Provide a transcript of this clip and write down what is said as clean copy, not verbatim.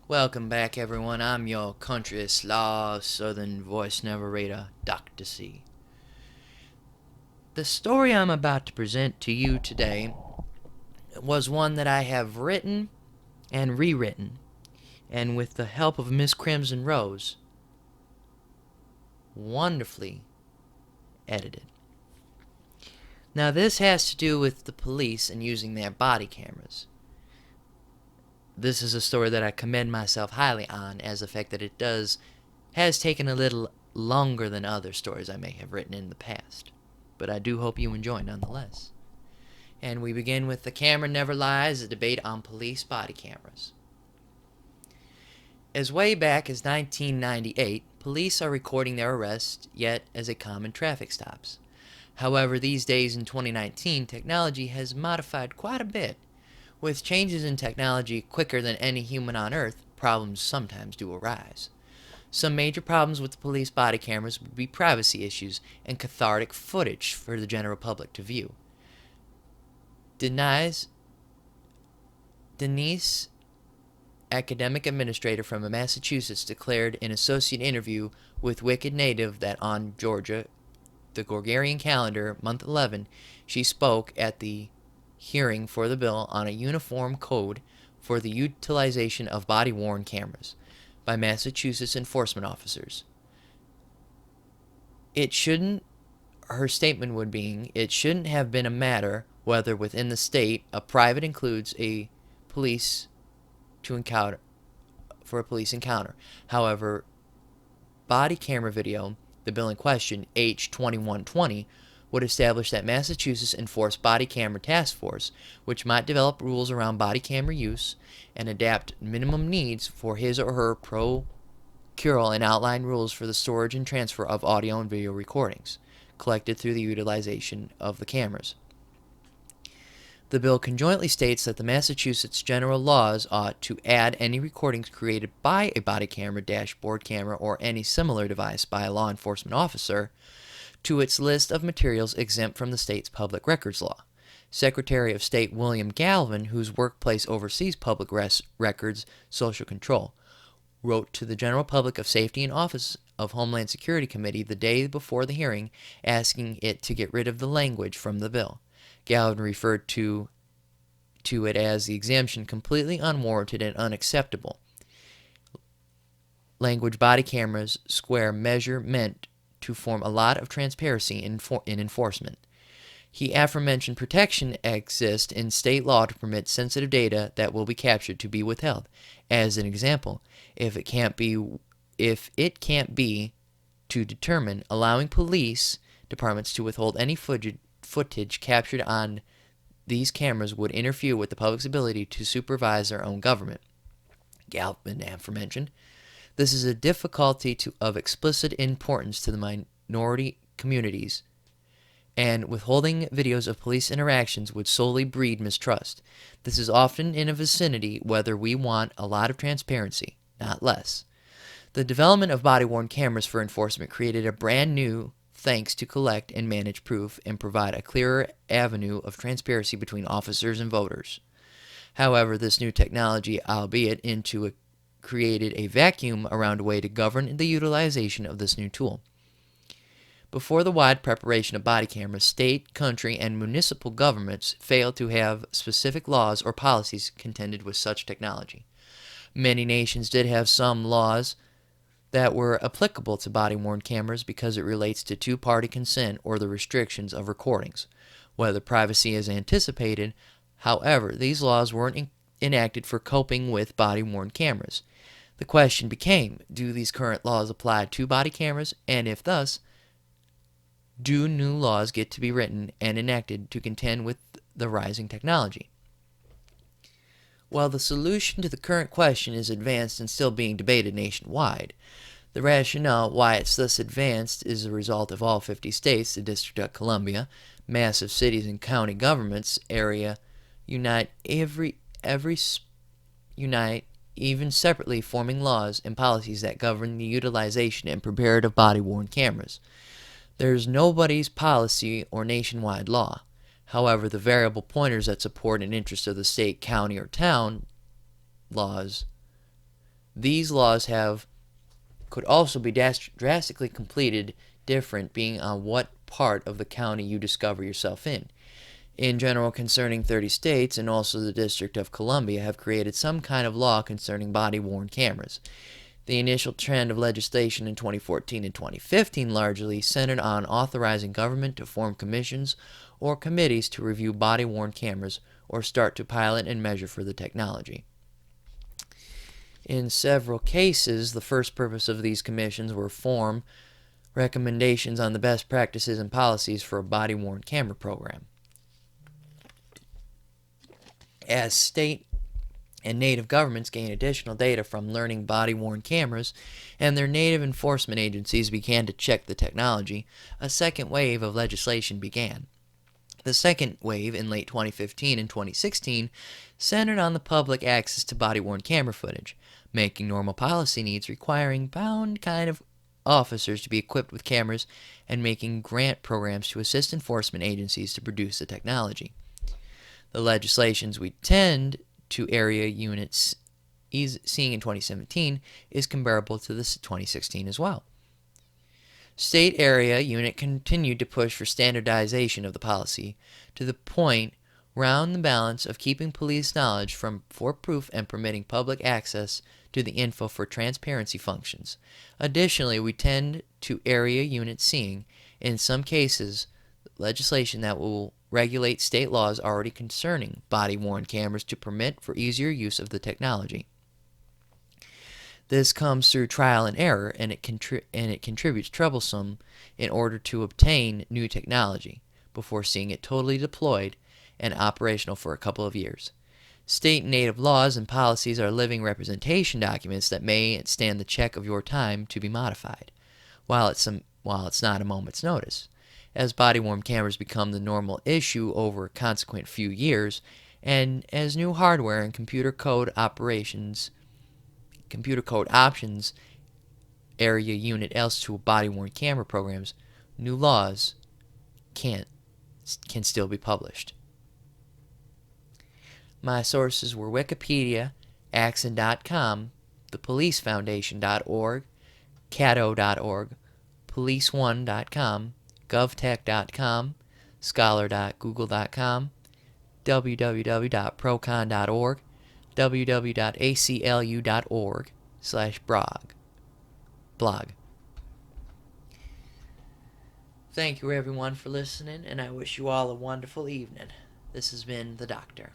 Welcome back, everyone. I'm your country slaw southern voice narrator, Dr. C. The story I'm about to present to you today was one that I have written and rewritten, and with the help of Miss Crimson Rose, wonderfully edited. Now, this has to do with the police and using their body cameras. This is a story that I commend myself highly on, as the fact that it has taken a little longer than other stories I may have written in the past. But I do hope you enjoy nonetheless. And we begin with The Camera Never Lies, a debate on police body cameras. As way back as 1998, police are recording their arrests, yet as a common traffic stops. However, these days in 2019, technology has modified quite a bit. With changes in technology quicker than any human on Earth, problems sometimes do arise. Some major problems with the police body cameras would be privacy issues and cathartic footage for the general public to view. Denise, academic administrator from Massachusetts, declared in an associate interview with Wicked Native that on Georgia, the Gregorian calendar, month 11, she spoke at the hearing for the bill on a uniform code for the utilization of body-worn cameras by Massachusetts enforcement officers. Her statement would be, it shouldn't have been a matter whether within the state a private includes a police encounter. However, body camera video, the bill in question, H 2120, would establish that Massachusetts enforced body camera task force, which might develop rules around body camera use and adapt minimum needs for his or her procural and outline rules for the storage and transfer of audio and video recordings collected through the utilization of the cameras. The bill conjointly states that the Massachusetts general laws ought to add any recordings created by a body camera, dashboard camera, or any similar device by a law enforcement officer to its list of materials exempt from the state's public records law. Secretary of State William Galvin, whose workplace oversees public records social control, wrote to the General Public of Safety and Office of Homeland Security Committee the day before the hearing, asking it to get rid of the language from the bill. Galvin referred to it as the exemption completely unwarranted and unacceptable. Language body cameras square measure meant to form a lot of transparency in enforcement. He aforementioned protection exists in state law to permit sensitive data that will be captured to be withheld. As an example, if it can't be to determine allowing police departments to withhold any footage captured on these cameras would interfere with the public's ability to supervise their own government. Galvin aforementioned. This is a difficulty of explicit importance to the minority communities, and withholding videos of police interactions would solely breed mistrust. This is often in a vicinity whether we want a lot of transparency, not less. The development of body-worn cameras for enforcement created a brand new thanks to collect and manage proof and provide a clearer avenue of transparency between officers and voters. However, this new technology, albeit created a vacuum around a way to govern the utilization of this new tool. Before the wide preparation of body cameras, state, country, and municipal governments failed to have specific laws or policies contended with such technology. Many nations did have some laws that were applicable to body-worn cameras because it relates to two-party consent or the restrictions of recordings, whether privacy is anticipated. However, these laws weren't enacted for coping with body-worn cameras. The question became, do these current laws apply to body cameras, and if thus, do new laws get to be written and enacted to contend with the rising technology? While the solution to the current question is advanced and still being debated nationwide, the rationale why it's thus advanced is a result of all 50 states, the District of Columbia, massive cities and county governments area unite even separately forming laws and policies that govern the utilization and preparation of body-worn cameras. There's nobody's policy or nationwide law. However, the variable pointers that support an interest of the state, county, or town laws These laws could also be drastically completed different being on what part of the county you discover yourself in. In general, concerning 30 states and also the District of Columbia have created some kind of law concerning body-worn cameras. The initial trend of legislation in 2014 and 2015 largely centered on authorizing government to form commissions or committees to review body-worn cameras or start to pilot and measure for the technology. In several cases, the first purpose of these commissions were form recommendations on the best practices and policies for a body-worn camera program. As state and native governments gain additional data from learning body-worn cameras, and their native enforcement agencies began to check the technology, a second wave of legislation began. The second wave in late 2015 and 2016 centered on the public access to body-worn camera footage, making normal policy needs requiring bound kind of officers to be equipped with cameras and making grant programs to assist enforcement agencies to produce the technology. The legislations we tend to area units seeing in 2017 is comparable to this 2016 as well. State area unit continued to push for standardization of the policy to the point round the balance of keeping police knowledge for proof and permitting public access to the info for transparency functions. Additionally, we tend to area unit seeing, in some cases, legislation that will regulate state laws already concerning body-worn cameras to permit for easier use of the technology. This comes through trial and error, and it contributes troublesome in order to obtain new technology before seeing it totally deployed and operational for a couple of years. State and native laws and policies are living representation documents that may stand the check of your time to be modified, while it's not a moment's notice. As body-worn cameras become the normal issue over a consequent few years, and as new hardware and computer code options area unit else to body-worn camera programs, new laws can still be published. My sources were Wikipedia, Axon.com, thepolicefoundation.org, Cato.org, policeone.com, govtech.com, scholar.google.com, www.procon.org, www.aclu.org/blog. Thank you everyone for listening, and I wish you all a wonderful evening. This has been the Doctor.